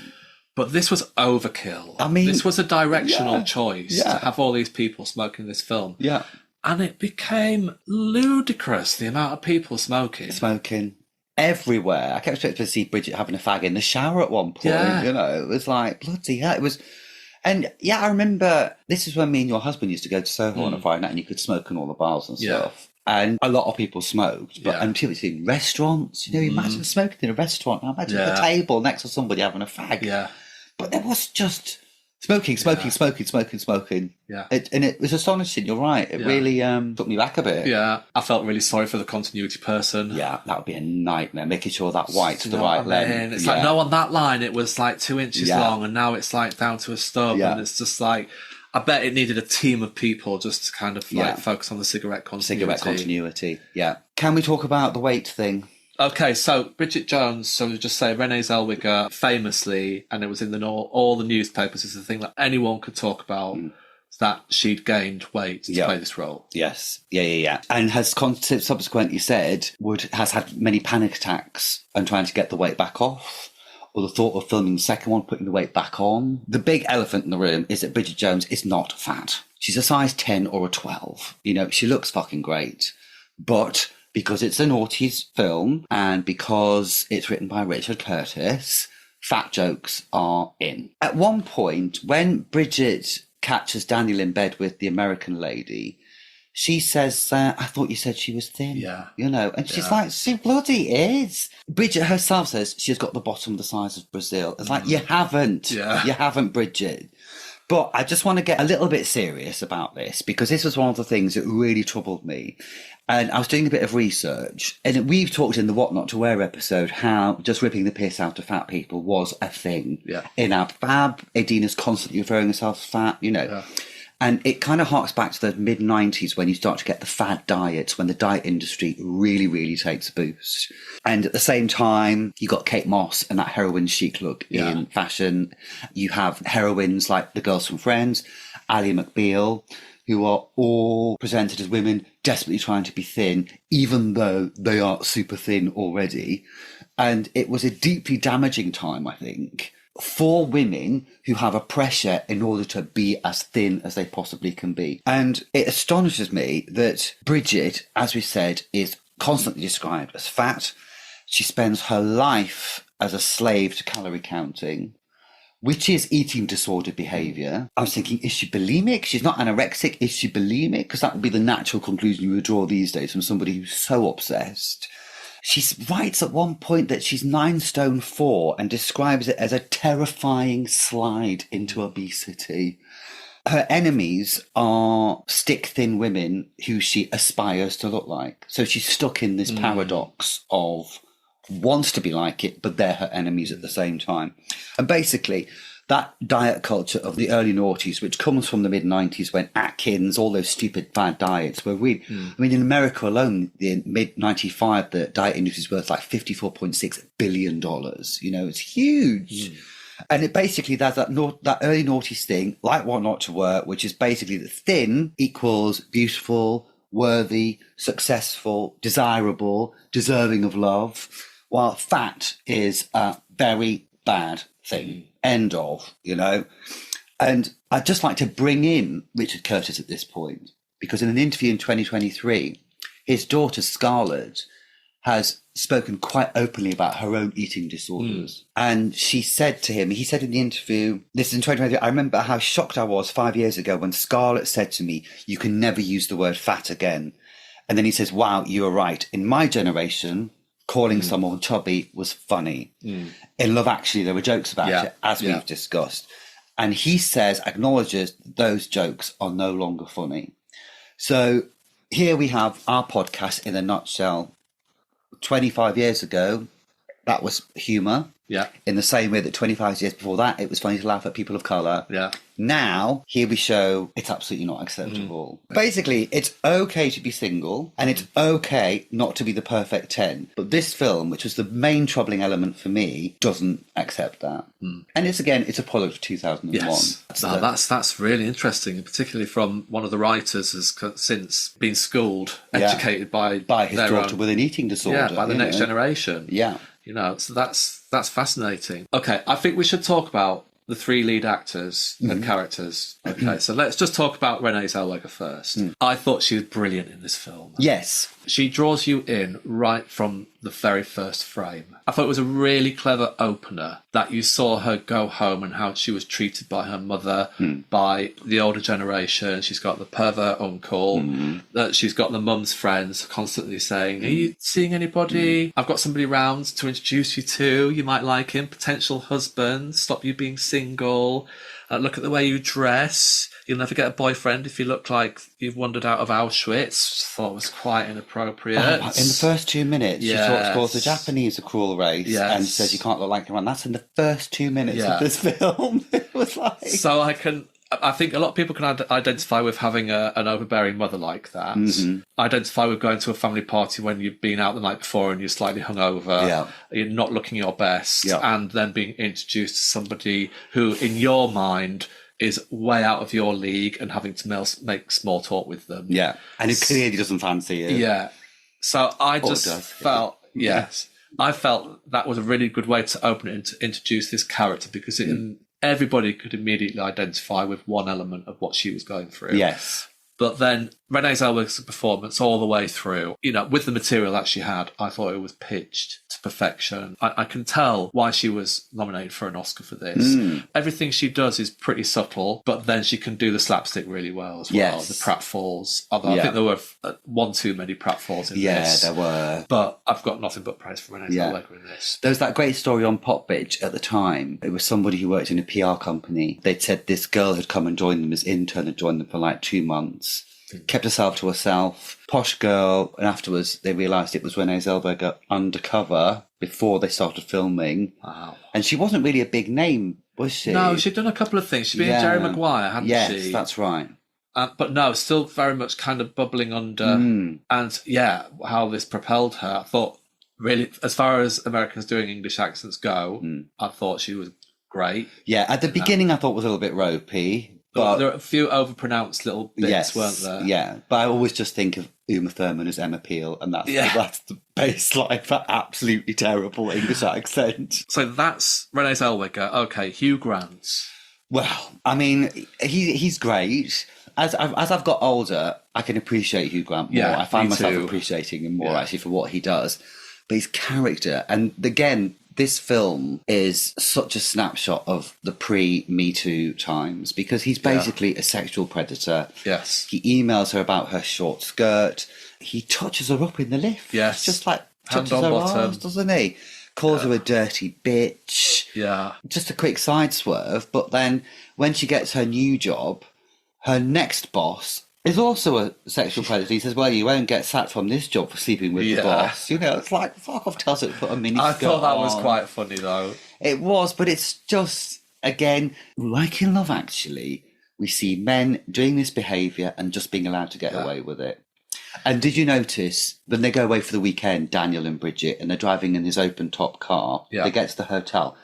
A: But this was overkill. I mean... This was a directional choice to have all these people smoking this film.
B: Yeah.
A: And it became ludicrous, the amount of people smoking.
B: everywhere. I kept expecting to see Bridget having a fag in the shower at one point.
A: Yeah.
B: You know, it was like, bloody hell. It was... And yeah, I remember this is when me and your husband used to go to Soho on a Friday night and you could smoke in all the bars and stuff. And a lot of people smoked, but until it's in restaurants, you know, imagine smoking in a restaurant. I imagine at a table next to somebody having a fag.
A: Yeah.
B: But there was just smoking.
A: Yeah.
B: And it was astonishing, you're right. It really took me back a bit.
A: Yeah. I felt really sorry for the continuity person.
B: Yeah, that would be a nightmare, making sure that white's the right length.
A: It's like, no, on that line it was like 2 inches long and now it's like down to a stub and it's just like, I bet it needed a team of people just to kind of like focus on the cigarette continuity.
B: Yeah. Can we talk about the weight thing?
A: Okay, so Bridget Jones, so we just say Renee Zellweger famously, and it was in all the newspapers, is the thing that anyone could talk about, that she'd gained weight to play this role.
B: Yes. Yeah. And has subsequently said has had many panic attacks and trying to get the weight back off, or the thought of filming the second one, putting the weight back on. The big elephant in the room is that Bridget Jones is not fat. She's a size 10 or a 12. You know, she looks fucking great. But because it's a noughties film and because it's written by Richard Curtis, fat jokes are in. At one point, when Bridget catches Daniel in bed with the American lady, she says, I thought you said she was thin.
A: Yeah.
B: You know, and she's like, she bloody is. Bridget herself says she's got the bottom the size of Brazil. It's like, you haven't.
A: Yeah.
B: You haven't, Bridget. But I just want to get a little bit serious about this because this was one of the things that really troubled me. And I was doing a bit of research, and we've talked in the What Not to Wear episode how just ripping the piss out of fat people was a thing.
A: Yeah.
B: In our fab, Edina's constantly referring herself as fat, you know. Yeah. And it kind of harks back to the mid-90s when you start to get the fad diets, when the diet industry really, really takes a boost. And at the same time, you got Kate Moss and that heroin chic look in fashion. You have heroines like the girls from Friends, Ally McBeal, who are all presented as women desperately trying to be thin, even though they are super thin already. And it was a deeply damaging time, I think, for women who have a pressure in order to be as thin as they possibly can be. And it astonishes me that Bridget, as we said, is constantly described as fat. She spends her life as a slave to calorie counting, which is eating disorder behaviour. I was thinking, is she bulimic? She's not anorexic. Is she bulimic? Because that would be the natural conclusion you would draw these days from somebody who's so obsessed. She writes at one point that she's 9 stone 4 and describes it as a terrifying slide into obesity. Her enemies are stick-thin women who she aspires to look like. So she's stuck in this paradox of wants to be like it, but they're her enemies at the same time. And basically, that diet culture of the early noughties, which comes from the mid-90s when Atkins, all those stupid fad diets were really... I mean, in America alone, in mid-95, the diet industry is worth like $54.6 billion. You know, it's huge. And it basically, there's that early noughties thing, like What Not to Wear, which is basically that thin equals beautiful, worthy, successful, desirable, deserving of love, while fat is a very bad thing. End of, you know. And I'd just like to bring in Richard Curtis at this point, because in an interview in 2023, his daughter Scarlett has spoken quite openly about her own eating disorders. And she said to him, he said in the interview, this is in 2023, I remember how shocked I was 5 years ago when Scarlett said to me, you can never use the word fat again. And then he says, wow, you are right. In my generation, calling someone chubby was funny. In Love Actually, there were jokes about it, as we've discussed. And he says, acknowledges those jokes are no longer funny. So here we have our podcast in a nutshell. 25 years ago, that was humour.
A: Yeah.
B: In the same way that 25 years before that, it was funny to laugh at people of colour.
A: Yeah.
B: Now, here we show it's absolutely not acceptable. Basically, it's okay to be single and it's okay not to be the perfect 10. But this film, which was the main troubling element for me, doesn't accept that. And it's a product of 2001.
A: Yes. That's really interesting, particularly from one of the writers has since been schooled, educated by
B: his daughter with an eating disorder.
A: Yeah, by the next generation.
B: Yeah.
A: You know, so that's fascinating. Okay, I think we should talk about the 3 lead actors and characters. Okay, so let's just talk about Renee Zellweger first. I thought she was brilliant in this film.
B: Yes.
A: She draws you in right from the very first frame. I thought it was a really clever opener that you saw her go home and how she was treated by her mother, by the older generation. She's got the pervert uncle, that she's got the mum's friends constantly saying, are you seeing anybody? I've got somebody round to introduce you to. You might like him. Potential husband. Stop you being single. Look at the way you dress. You'll never get a boyfriend if you look like you've wandered out of Auschwitz. Thought it was quite inappropriate.
B: In the first 2 minutes, she calls the Japanese a cruel race and says you can't look like them. And that's in the first 2 minutes of this film. It was like...
A: So I think a lot of people can identify with having an overbearing mother like that. Identify with going to a family party when you've been out the night before and you're slightly hungover, you're not looking your best, and then being introduced to somebody who, in your mind, is way out of your league and having to make small talk with them.
B: Yeah, and who clearly doesn't fancy you.
A: Yeah. So I just felt, I felt that was a really good way to open it and to introduce this character, because everybody could immediately identify with one element of what she was going through.
B: Yes.
A: But then Renee Zellweger's performance all the way through, with the material that she had, I thought it was pitched to perfection. I can tell why she was nominated for an Oscar for this. Everything she does is pretty subtle, but then she can do the slapstick really well as well.
B: Yes.
A: The pratfalls. Although I think there were one too many pratfalls in this.
B: Yeah, there were.
A: But I've got nothing but praise for Renee Zellweger in this.
B: There was that great story on Popbitch at the time. It was somebody who worked in a PR company. They'd said this girl had come and joined them as intern, had joined them for like 2 months. Kept herself to herself, posh girl, and afterwards they realised it was Renee Zellweger undercover before they started filming. Wow. And she wasn't really a big name, was she?
A: No, she'd done a couple of things. She'd been in Jerry Maguire, hadn't she?
B: Yes, that's right.
A: But no, still very much kind of bubbling under. And how this propelled her. I thought, really, as far as Americans doing English accents go, I thought she was great.
B: Yeah, at the beginning I thought was a little bit ropey.
A: But there are a few overpronounced little bits, weren't there?
B: Yeah, but I always just think of Uma Thurman as Emma Peel, and that's the baseline for absolutely terrible English accent.
A: So that's Renee Zellweger. Okay, Hugh Grant.
B: Well, I mean, he's great. As I've got older, I can appreciate Hugh Grant more. I find myself appreciating him more actually for what he does. But his character, and again, this film is such a snapshot of the pre-Me Too times, because he's basically a sexual predator.
A: Yes.
B: He emails her about her short skirt. He touches her up in the lift.
A: Yes.
B: Just like
A: Hand
B: touches
A: on
B: her
A: bottom.
B: arms, doesn't he? Calls her a dirty bitch.
A: Yeah.
B: Just a quick side swerve. But then when she gets her new job, her next boss is also a sexual predator. He says, well, you won't get sacked from this job for sleeping with the boss. It's like, fuck off, tells her to put a mini skirt on.
A: I thought that was quite funny, though.
B: It was, but it's just, again, like in Love Actually, we see men doing this behaviour and just being allowed to get away with it. And did you notice, when they go away for the weekend, Daniel and Bridget, and they're driving in his open-top car, they get to the hotel.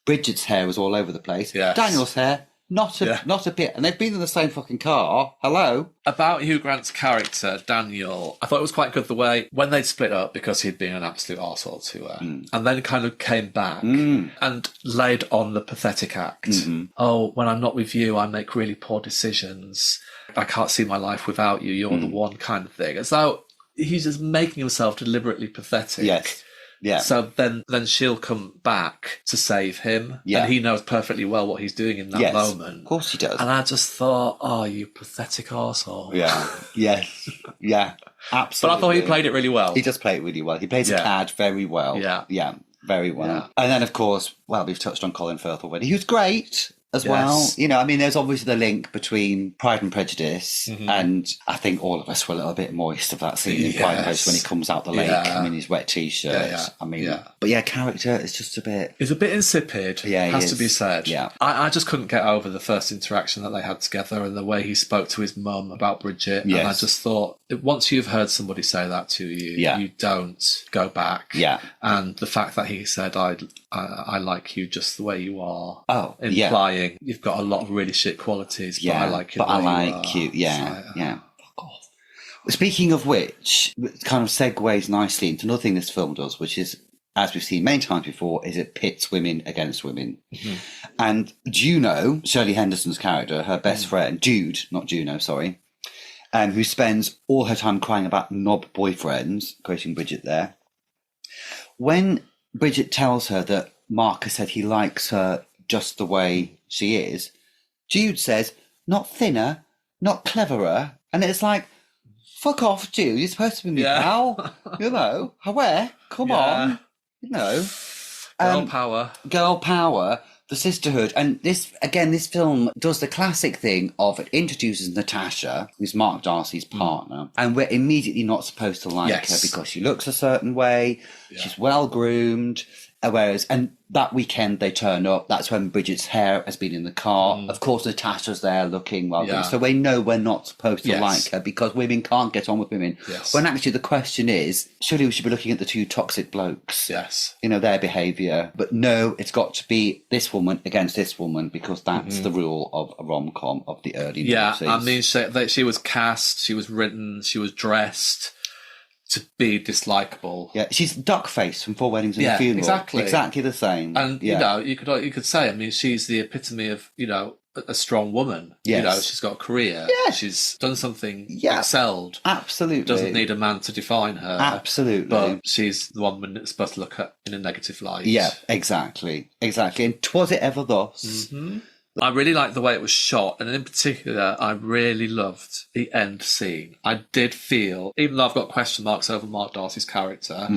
B: Bridget's hair was all over the place.
A: Yes.
B: Daniel's hair, not a bit. And they've been in the same fucking car. Hello?
A: About Hugh Grant's character, Daniel, I thought it was quite good the way, when they'd split up because he'd been an absolute arsehole to her, and then kind of came back and laid on the pathetic act. Oh, when I'm not with you, I make really poor decisions. I can't see my life without you. You're the one kind of thing. As though he's just making himself deliberately pathetic.
B: Yes. Yeah.
A: So then she'll come back to save him.
B: Yeah.
A: And he knows perfectly well what he's doing in that moment.
B: Of course he does.
A: And I just thought, oh, you pathetic arsehole.
B: Yeah. Yes. Yeah. Absolutely.
A: But I thought he played it really well.
B: He does play it really well. He plays a cad very well.
A: Yeah.
B: Yeah. Very well.
A: Yeah.
B: And then, of course, well, we've touched on Colin Firth already. He was great as well. There's obviously the link between Pride and Prejudice, and I think all of us were a little bit moist of that scene in Pride and Prejudice when he comes out the lake in his wet t-shirt. But character is just a bit...
A: He's a bit insipid, has to be said.
B: Yeah.
A: I just couldn't get over the first interaction that they had together and the way he spoke to his mum about Bridget.
B: Yes.
A: And I just thought, once you've heard somebody say that to you, you don't go back.
B: Yeah.
A: And the fact that he said, I like you just the way you are, implying you've got a lot of really shit qualities, but I like you.
B: But I like you. Yeah. Fuck off. Speaking of which, it kind of segues nicely into another thing this film does, which is, as we've seen many times before, is it pits women against women. And Juno, Shirley Henderson's character, her best friend, Jude, not Juno, sorry, who spends all her time crying about knob boyfriends, quoting Bridget there, when Bridget tells her that Marcus said he likes her just the way she is, Jude says, not thinner, not cleverer. And it's like, fuck off, Jude. You're supposed to be me, pal. You know, where? Come on. You know. Girl power, the sisterhood. And this film does the classic thing of it introduces Natasha, who's Mark Darcy's partner, and we're immediately not supposed to like her because she looks a certain way, she's well groomed. And that weekend they turn up. That's when Bridget's hair has been in the car. Of course, Natasha's there looking well. So we know we're not supposed to like her because women can't get on with women. When actually the question is, surely we should be looking at the two toxic blokes. You know, their behaviour. But no, it's got to be this woman against this woman because that's the rule of a rom-com of the early 90s.
A: I mean, she was cast, she was written, she was dressed to be dislikable.
B: Yeah, she's duck-faced from Four Weddings and a Funeral. Exactly the same.
A: And, you know, you could say, I mean, she's the epitome of, you know, a strong woman. You know, she's got a career. She's done something, excelled.
B: Absolutely.
A: Doesn't need a man to define her.
B: Absolutely.
A: But she's the one that's supposed to look at in a negative light.
B: Yeah, exactly. And 'twas it ever thus.
A: I really liked the way it was shot, and in particular, I really loved the end scene. I did feel, even though I've got question marks over Mark Darcy's character,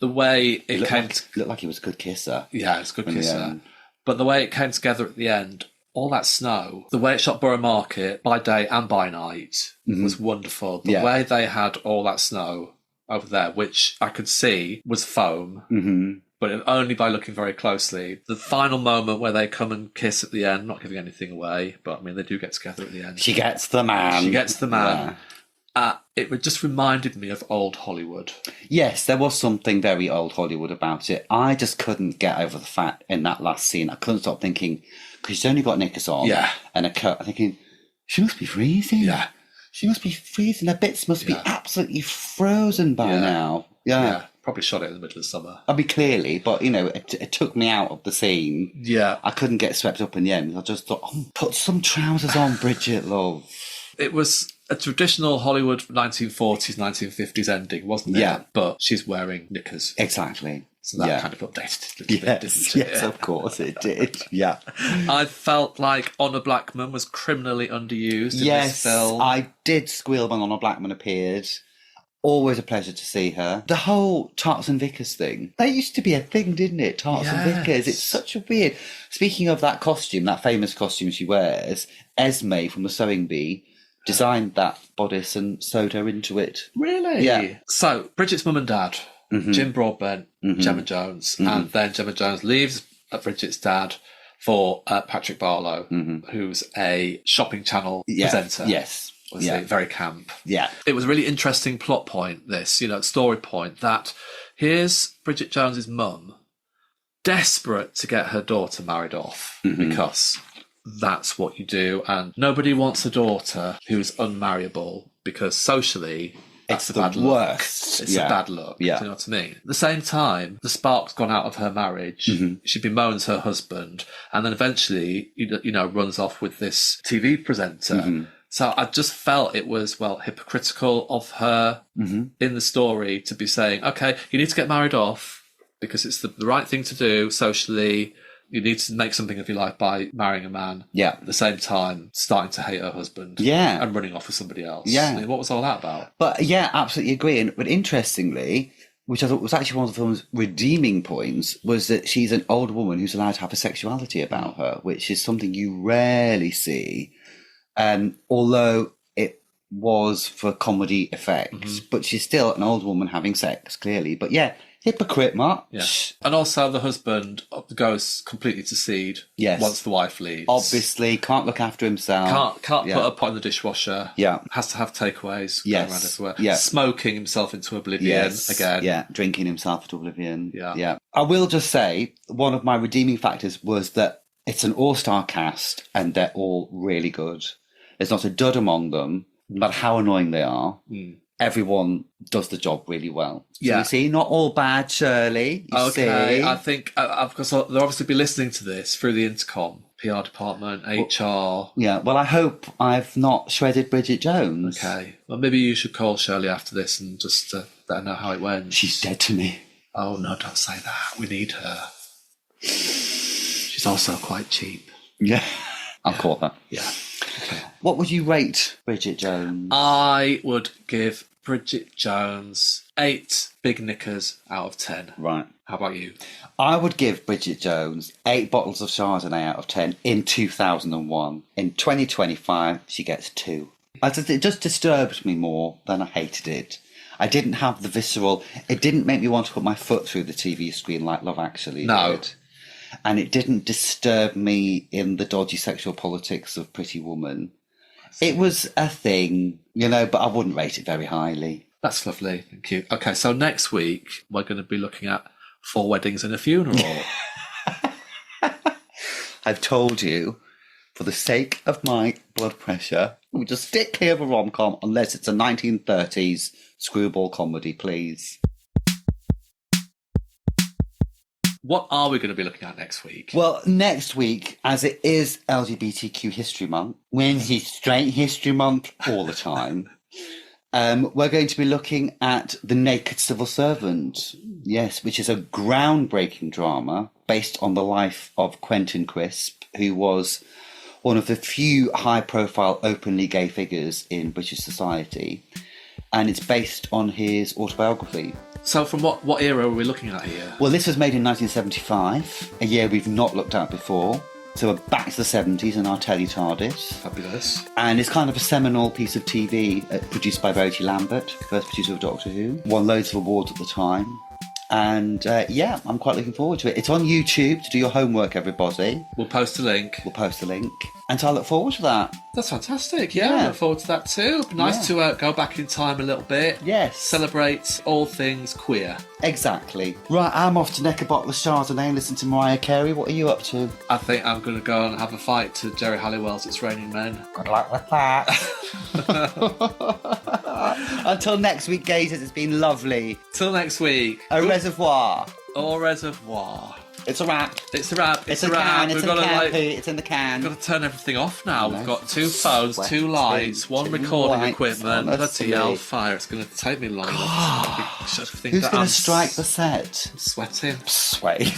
A: the way it came...
B: Looked like he was a good kisser.
A: Yeah, it's a good kisser. But the way it came together at the end, all that snow, the way it shot Borough Market by day and by night was wonderful. The way they had all that snow over there, which I could see was foam, but only by looking very closely. The final moment where they come and kiss at the end, not giving anything away, but I mean, they do get together at the end.
B: She gets the man.
A: It just reminded me of old Hollywood.
B: Yes, there was something very old Hollywood about it. I just couldn't get over the fact in that last scene, I couldn't stop thinking, because she's only got knickers on and a coat, I'm thinking, she must be freezing.
A: Yeah.
B: She must be freezing. Her bits must be absolutely frozen by now. Yeah.
A: Probably shot it in the middle of summer.
B: I mean, clearly, but, you know, it took me out of the scene.
A: Yeah.
B: I couldn't get swept up in the end. I just thought, put some trousers on, Bridget, love.
A: It was a traditional Hollywood 1940s, 1950s ending, wasn't it?
B: Yeah.
A: But she's wearing knickers. Exactly. So that kind of updated it a little bit, didn't it?
B: Yes, of course it did. Yeah.
A: I felt like Honor Blackman was criminally underused in this film.
B: I did squeal when Honor Blackman appeared. Always a pleasure to see her. The whole Tarts and Vickers thing. That used to be a thing, didn't it? Tarts and Vickers. It's such a weird... Speaking of that costume, that famous costume she wears, Esme from the Sewing Bee designed that bodice and sewed her into it.
A: Really?
B: Yeah.
A: So, Bridget's mum and dad, Jim Broadbent, Gemma Jones, and then Gemma Jones leaves Bridget's dad for Patrick Barlow, who's a shopping channel presenter.
B: Yes.
A: Very camp.
B: Yeah.
A: It was a really interesting plot point, this, story point, that here's Bridget Jones's mum, desperate to get her daughter married off because that's what you do, and nobody wants a daughter who's unmarriable because socially it's a bad look. It's a bad look.
B: Yeah.
A: Do you know what I mean? At the same time, the spark's gone out of her marriage. She bemoans her husband, and then eventually, runs off with this TV presenter. So I just felt it was, hypocritical of her in the story to be saying, okay, you need to get married off because it's the right thing to do socially. You need to make something of your life by marrying a man. Yeah. At the same time, starting to hate her husband. Yeah. And running off with somebody else. Yeah. I mean, what was all that about?
B: But yeah, absolutely agree. But interestingly, which I thought was actually one of the film's redeeming points, was that she's an old woman who's allowed to have a sexuality about her, which is something you rarely see. Although it was for comedy effects, but she's still an old woman having sex, clearly. But yeah, hypocrite, Mark.
A: Yeah. And also the husband goes completely to seed once the wife leaves.
B: Obviously, can't look after himself.
A: Can't put a pot in the dishwasher. Yeah. Has to have takeaways going around everywhere. Yeah. Smoking himself into oblivion again.
B: Yeah, drinking himself to oblivion. Yeah. I will just say, one of my redeeming factors was that it's an all-star cast and they're all really good. There's not a dud among them, no matter how annoying they are. Everyone does the job really well. So you see, not all bad, Shirley. You see.
A: I think, because they'll obviously be listening to this through the intercom, PR department, HR.
B: Well, I hope I've not shredded Bridget Jones.
A: Okay. Well, maybe you should call Shirley after this and just let her know how it went.
B: She's dead to me.
A: Oh, no, don't say that. We need her. She's also quite cheap.
B: Yeah, I'll call her.
A: Yeah. Okay.
B: What would you rate Bridget Jones?
A: I would give Bridget Jones 8 big knickers out of 10.
B: Right.
A: How about you?
B: I would give Bridget Jones 8 bottles of Chardonnay out of 10 in 2001. In 2025, she gets 2. It just disturbed me more than I hated it. I didn't have the visceral... It didn't make me want to put my foot through the TV screen like Love Actually did. And it didn't disturb me in the dodgy sexual politics of Pretty Woman. It was a thing, but I wouldn't rate it very highly.
A: That's lovely. Thank you. Okay, so next week, we're going to be looking at 4 Weddings and a Funeral.
B: I've told you, for the sake of my blood pressure, we just stick clear of a rom-com unless it's a 1930s screwball comedy, please.
A: What are we going to be looking at next week?
B: Well, next week, as it is LGBTQ History Month, Straight History Month all the time, we're going to be looking at The Naked Civil Servant, yes, which is a groundbreaking drama based on the life of Quentin Crisp, who was one of the few high-profile openly gay figures in British society, and it's based on his autobiography.
A: So from what era are we looking at here?
B: Well, this was made in 1975, a year we've not looked at before. So we're back to the 70s in our telly TARDIS.
A: Fabulous.
B: And it's kind of a seminal piece of TV produced by Verity Lambert, first producer of Doctor Who. Won loads of awards at the time. And I'm quite looking forward to it. It's on YouTube, to do your homework, everybody.
A: We'll post a link.
B: And so I look forward to that.
A: That's fantastic. Yeah, I look forward to that too. Nice to go back in time a little bit.
B: Yes.
A: Celebrate all things queer.
B: Exactly. Right, I'm off to neck a bottle of Chardonnay and listen to Mariah Carey. What are you up to?
A: I think I'm going to go and have a fight to Jerry Halliwell's It's Raining Men.
B: Good luck with that. Until next week, gazers, it's been lovely.
A: Till next week.
B: Au reservoir.
A: Au reservoir.
B: It's a wrap.
A: It's a wrap.
B: It's a can. It's in the can, Pete. It's in the can.
A: We've got to turn everything off now. We've got 2 phones, 2 lights, 1 recording equipment. Bloody hellfire. It's going to take me long.
B: Who's going to strike the set?
A: I'm sweating.
B: Sweating.